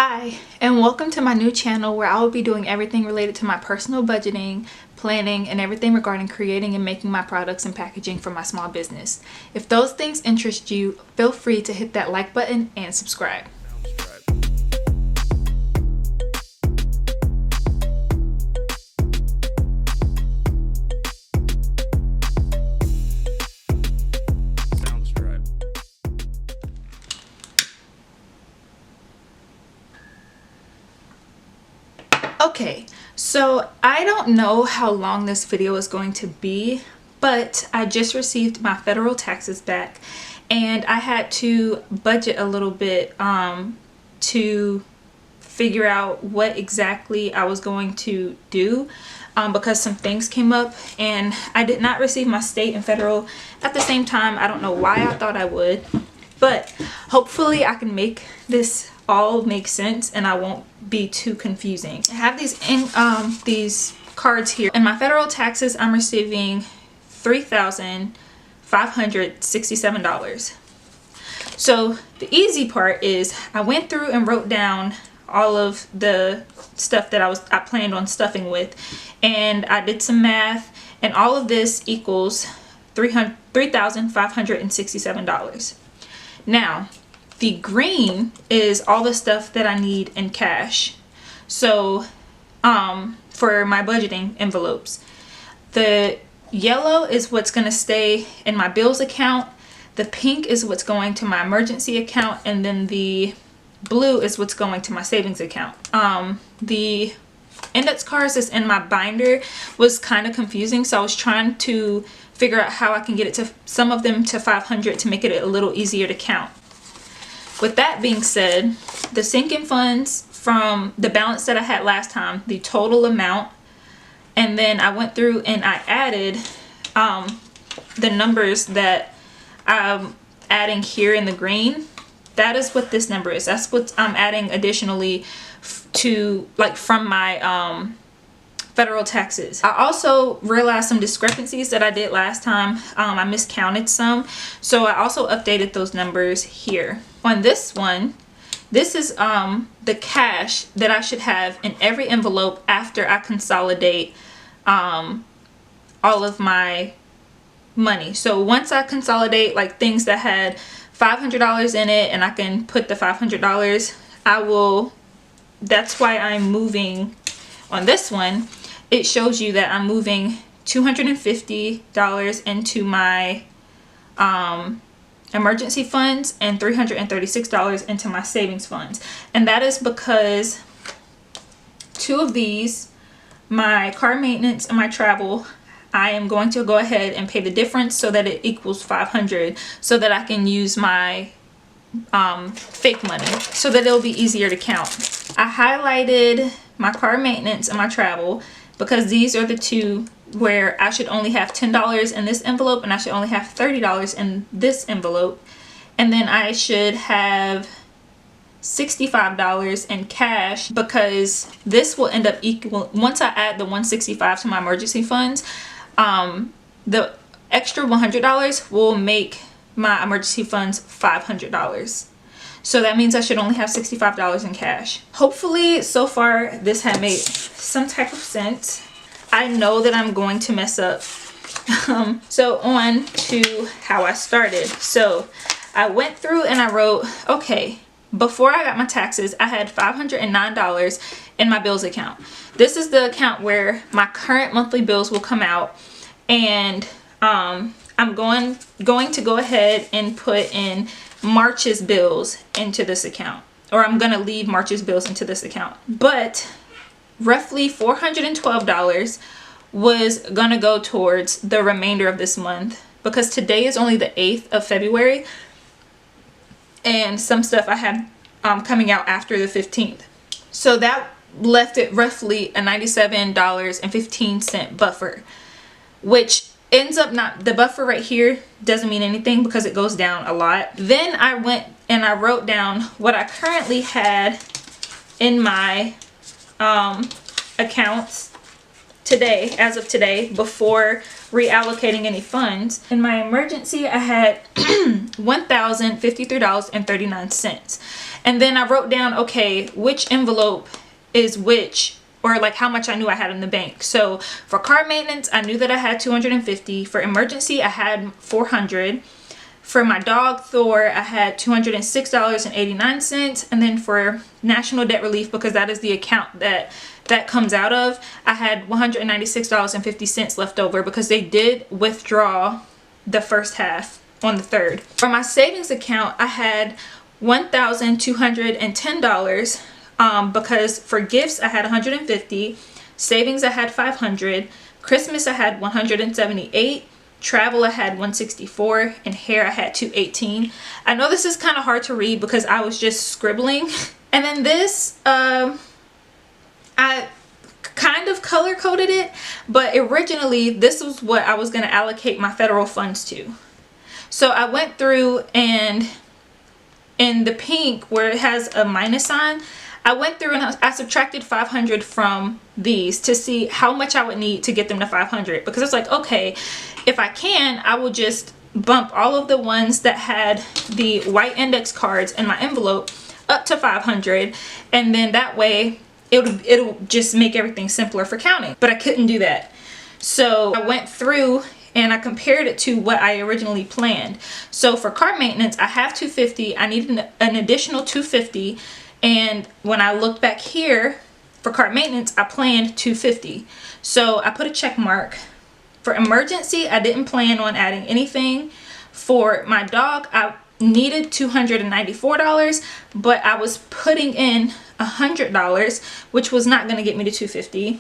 Hi, and welcome to my new channel where I will be doing everything related to my personal budgeting, planning, and everything regarding creating and making my products and packaging for my small business. If those things interest you, feel free to hit that like button and subscribe. Okay, so I don't know how long this video is going to be, but I just received my federal taxes back and I had to budget a little bit to figure out what exactly I was going to do because some things came up and I did not receive my state and federal at the same time. I don't know why I thought I would, but hopefully I can make this all make sense and I won't be too confusing. I have these cards here. In my federal taxes, I'm receiving $3,567. So the easy part is I went through and wrote down all of the stuff that I planned on stuffing with, and I did some math, and all of this equals $3,567. Now, the green is all the stuff that I need in cash. So, for my budgeting envelopes. The yellow is what's gonna stay in my bills account. The pink is what's going to my emergency account, and then the blue is what's going to my savings account. The index cards that's in my binder was kind of confusing, so I was trying to figure out how I can get it to some of them to 500 to make it a little easier to count. With that being said, the sinking funds from the balance that I had last time, the total amount, and then I went through and I added the numbers that I'm adding here in the green. That is what this number is. That's what I'm adding additionally to, like, from my federal taxes. I also realized some discrepancies that I did last time. I miscounted some, so I also updated those numbers here. On this one, this is the cash that I should have in every envelope after I consolidate all of my money. So once I consolidate, like, things that had $500 in it and I can put the $500, that's why I'm moving on this one. It shows you that I'm moving $250 into my emergency funds and $336 into my savings funds. And that is because two of these, my car maintenance and my travel, I am going to go ahead and pay the difference so that it equals 500 so that I can use my fake money so that it'll be easier to count. I highlighted my car maintenance and my travel because these are the two where I should only have $10 in this envelope and I should only have $30 in this envelope. And then I should have $65 in cash because this will end up equal, once I add the $165 to my emergency funds, the extra $100 will make my emergency funds $500. So that means I should only have $65 in cash. Hopefully, so far, this had made some type of sense. I know that I'm going to mess up. So on to how I started. So I went through and I wrote, okay, before I got my taxes, I had $509 in my bills account. This is the account where my current monthly bills will come out. And I'm going to go ahead and put in March's bills into this account, or I'm gonna leave March's bills into this account. But roughly $412 was gonna go towards the remainder of this month because today is only the 8th of February and some stuff I had coming out after the 15th. So that left it roughly a $97.15 buffer, which ends up not, the buffer right here doesn't mean anything because it goes down a lot. Then I went and I wrote down what I currently had in my accounts today, as of today, before reallocating any funds. In my emergency, I had $1,053.39. And then I wrote down, okay, which envelope is which, or like how much I knew I had in the bank. So for car maintenance, I knew that I had 250. For emergency, I had 400. For my dog Thor, I had $206.89. And then for national debt relief, because that is the account that comes out of, I had $196.50 left over because they did withdraw the first half on the 3rd. For my savings account, I had $1,210 because for gifts I had 150, savings I had 500, Christmas I had 178, travel I had 164, and hair I had 218. I know this is kind of hard to read because I was just scribbling. And then this, I kind of color coded it, but originally this was what I was going to allocate my federal funds to. So I went through, and in the pink where it has a minus sign, I went through and I subtracted 500 from these to see how much I would need to get them to 500, because it's like, okay, if I can, I will just bump all of the ones that had the white index cards in my envelope up to 500, and then that way it'll just make everything simpler for counting. But I couldn't do that. So I went through and I compared it to what I originally planned. So for car maintenance, I have 250. I needed an additional 250. And when I look back here for car maintenance, I planned 250. So I put a check mark. For emergency, I didn't plan on adding anything. For my dog, I needed $294, but I was putting in $100, which was not going to get me to 250.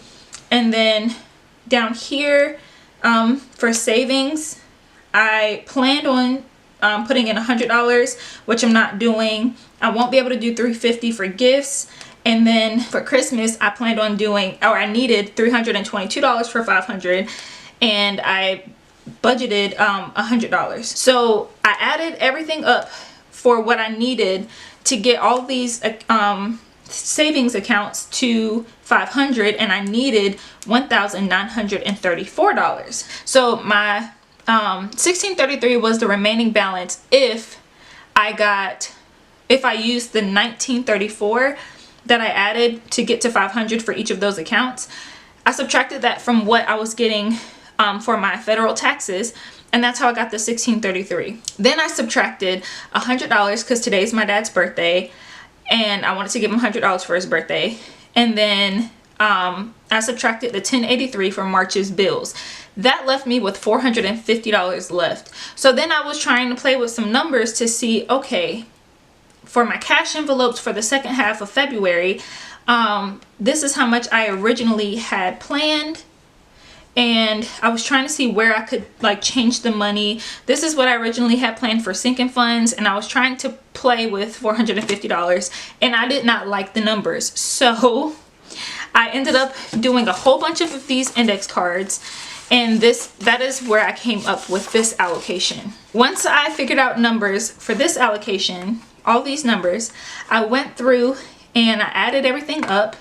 And then down here, for savings, I planned on putting in $100, which I'm not doing. I won't be able to do $350 for gifts. And then for Christmas, I planned on doing, or I needed $322 for 500, and I budgeted $100. So I added everything up for what I needed to get all these savings accounts to 500, and I needed $1,934. So my 1633 was the remaining balance if I used the 1934 that I added to get to 500 for each of those accounts. I subtracted that from what I was getting for my federal taxes, and that's how I got the 1633. Then I subtracted $100 because today's my dad's birthday, and I wanted to give him $100 for his birthday. And then I subtracted the 1083 from March's bills. That left me with $450 left. So then I was trying to play with some numbers to see, okay, for my cash envelopes for the second half of February, this is how much I originally had planned. And I was trying to see where I could like change the money. This is what I originally had planned for sinking funds, and I was trying to play with $450, and I did not like the numbers. So I ended up doing a whole bunch of these index cards, and that is where I came up with this allocation. Once I figured out numbers for this allocation, all these numbers, I went through and I added everything up,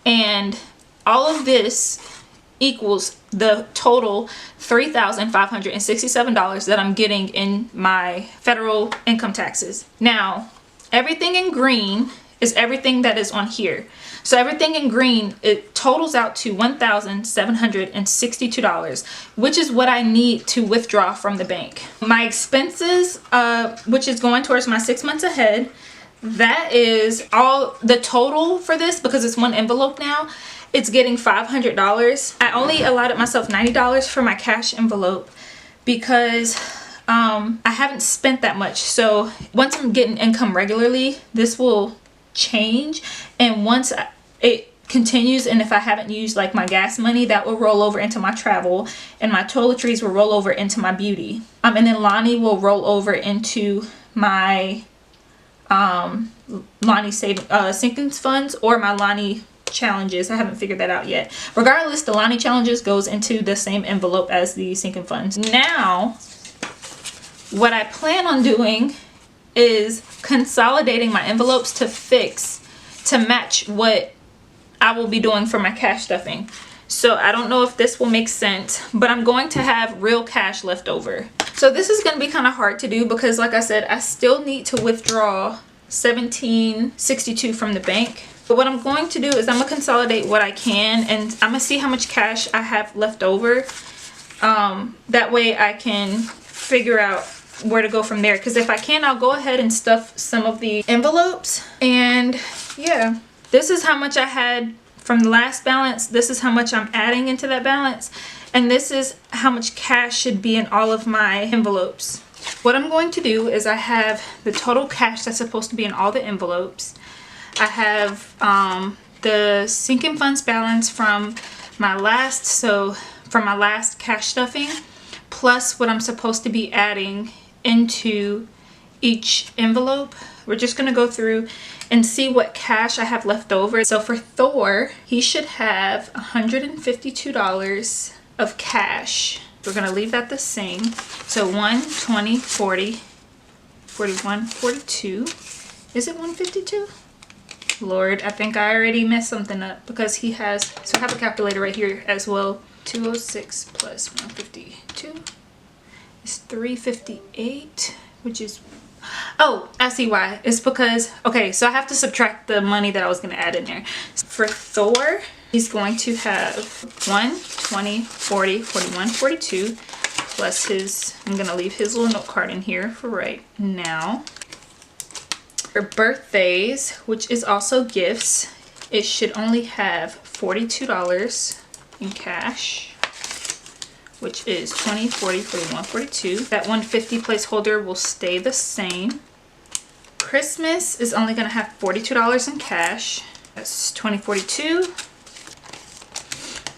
and all of this equals the total $3,567 that I'm getting in my federal income taxes. Now, everything in green is everything that is on here. So everything in green, it totals out to $1,762, which is what I need to withdraw from the bank. My expenses, which is going towards my 6 months ahead, that is all the total for this, because it's one envelope now. It's getting $500. I only allotted myself $90 for my cash envelope because I haven't spent that much. So once I'm getting income regularly, this will change. And once it continues, and if I haven't used like my gas money, that will roll over into my travel, and my toiletries will roll over into my beauty. And then Lonnie will roll over into my Lonnie savings funds, or my Lonnie challenges. I haven't figured that out yet. Regardless, the Lonnie challenges goes into the same envelope as the sinking funds. Now, what I plan on doing is consolidating my envelopes to match what I will be doing for my cash stuffing. So I don't know if this will make sense, but I'm going to have real cash left over. So this is going to be kind of hard to do because, like I said, I still need to withdraw $17.62 from the bank. But what I'm going to do is I'm gonna consolidate what I can, and I'm gonna see how much cash I have left over. That way I can figure out where to go from there, because if I can, I'll go ahead and stuff some of the envelopes. And yeah, this is how much I had from the last balance. This is how much I'm adding into that balance, and this is how much cash should be in all of my envelopes. What I'm going to do is I have the total cash that's supposed to be in all the envelopes. I have the sinking funds balance from my last cash stuffing, plus what I'm supposed to be adding into each envelope. We're just going to go through and see what cash I have left over. So for Thor, he should have $152 of cash. We're going to leave that the same. So 1, 20, 40, 41, 42. Is it 152? Lord, I think I already messed something up, because he has, so I have a calculator right here as well. 206 plus 152 is 358, which is, oh, I see why. It's because, okay, so I have to subtract the money that I was going to add in there. For Thor, he's going to have 1, 20, 40, 41, 42 plus his, I'm going to leave his little note card in here for right now. For birthdays, which is also gifts, it should only have $42 in cash, which is 20, 40, 41, 42. That 150 placeholder will stay the same. Christmas is only going to have $42 in cash. That's 2042.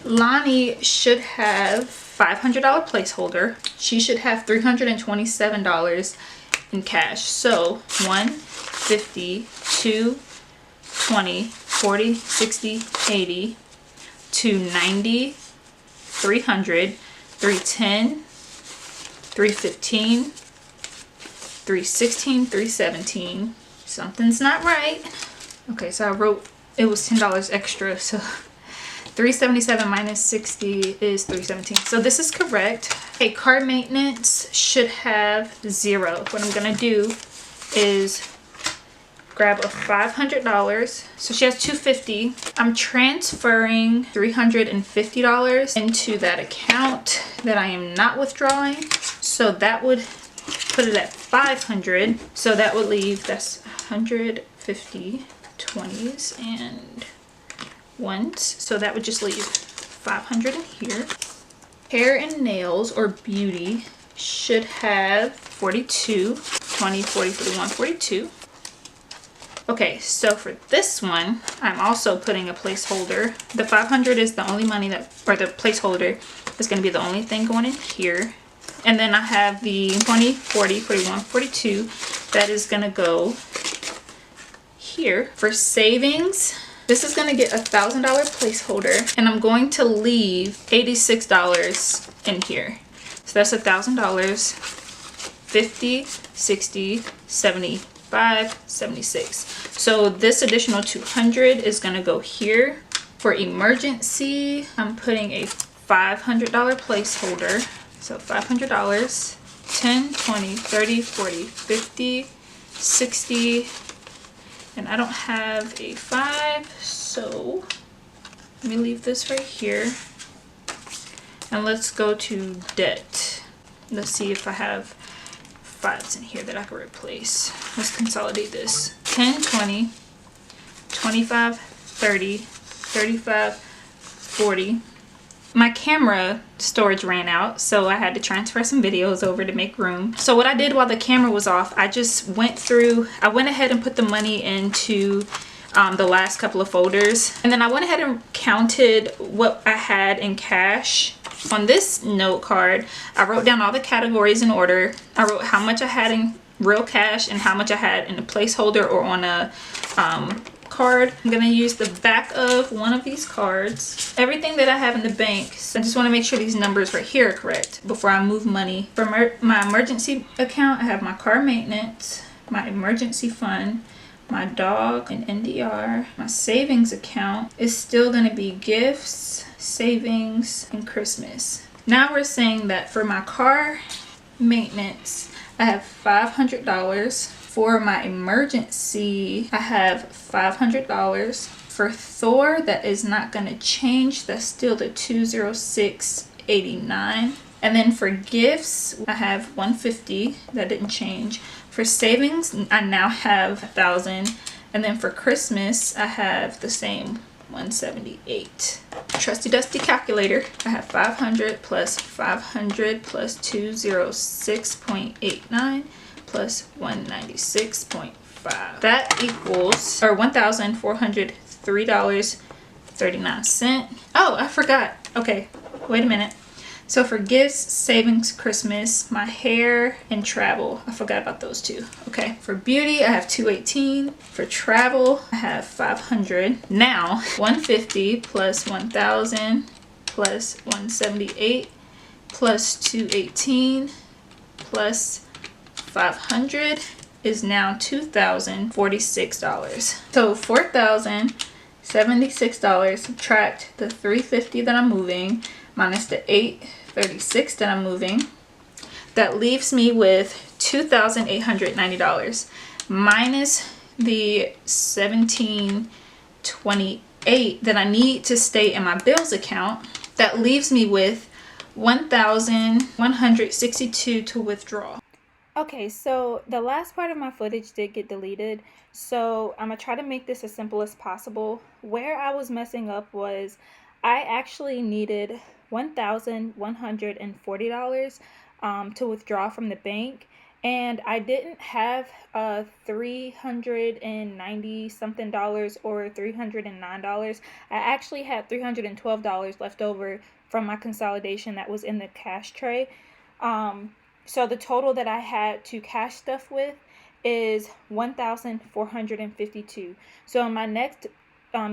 Lonnie should have $500 placeholder. She should have $327 in cash. So 1, 50, 2, 20, 40, 60, 80, 290, 300, 310, 315, 316, 317. Something's not right. Okay, so I wrote it was $10 extra, so 377 minus 60 is 317. So this is correct. Okay, car maintenance should have 0. What I'm gonna do is grab a $500. So she has $250. I'm transferring $350 into that account that I am not withdrawing. So that would put it at $500. So that would leave, that's 150 20s and ones. So that would just leave 500 in here. Hair and nails or beauty should have 42, 20, 40, 41, 42. Okay, so for this one, I'm also putting a placeholder. The 500 is the only money that, or the placeholder is going to be the only thing going in here. And then I have the 20, 40, 41, 42 that is going to go here. For savings, this is going to get a $1,000 placeholder, and I'm going to leave $86 in here. So that's $1,000, 50, 60, 75, 76. So this additional 200 is going to go here. For emergency, I'm putting a $500 placeholder. So $500, 10, 20, 30, 40, 50, 60, and I don't have a 5, so let me leave this right here. And let's go to debt. Let's see if I have 5s in here that I can replace. Let's consolidate this. 10, 20, 25, 30, 35, 40. My camera storage ran out, so I had to transfer some videos over to make room. So what I did while the camera was off, I just went ahead and put the money into the last couple of folders. And then I went ahead and counted what I had in cash. On this note card, I wrote down all the categories in order. I wrote how much I had in real cash and how much I had in a placeholder or on a card. I'm gonna use the back of one of these cards. Everything that I have in the bank, so I just want to make sure these numbers right here are correct before I move money. For my emergency account, I have my car maintenance, my emergency fund, my dog and NDR. My savings account is still going to be gifts, savings, and Christmas. Now we're saying that for my car maintenance, I have $500. For my emergency, I have $500. For Thor, that is not going to change. That's still the $206.89. And then for gifts, I have $150. That didn't change. For savings, I now have $1,000. And then for Christmas, I have the same $178. Trusty dusty calculator. I have 500 plus 500 plus 206.89 plus 196.5. That equals, or $1,403.39. Oh, I forgot. Okay, wait a minute. So for gifts, savings, Christmas, my hair, and travel, I forgot about those two. Okay, for beauty, I have $218. For travel, I have $500. Now, $150 plus $1,000 plus $178 plus $218 plus $500 is now $2,046. So $4,076, subtract the $350 that I'm moving minus the $836 that I'm moving. That leaves me with $2,890 minus the $1,728 that I need to stay in my bills account. That leaves me with $1,162 to withdraw. Okay, so the last part of my footage did get deleted, so I'm gonna try to make this as simple as possible. Where I was messing up was I actually needed $1,140 to withdraw from the bank, and I didn't have $390 something dollars or $309. I actually had $312 left over from my consolidation that was in the cash tray. So the total that I had to cash stuff with is $1,452. So in my next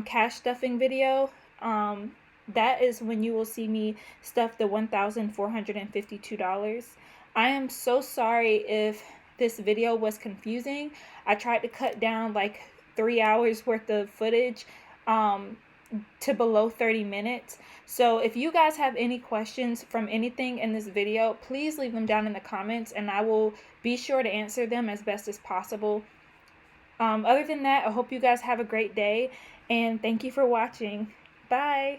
cash stuffing video, that is when you will see me stuff the $1,452. I am so sorry if this video was confusing. I tried to cut down like 3 hours worth of footage to below 30 minutes. So if you guys have any questions from anything in this video, please leave them down in the comments and I will be sure to answer them as best as possible. Other than that, I hope you guys have a great day and thank you for watching. Bye.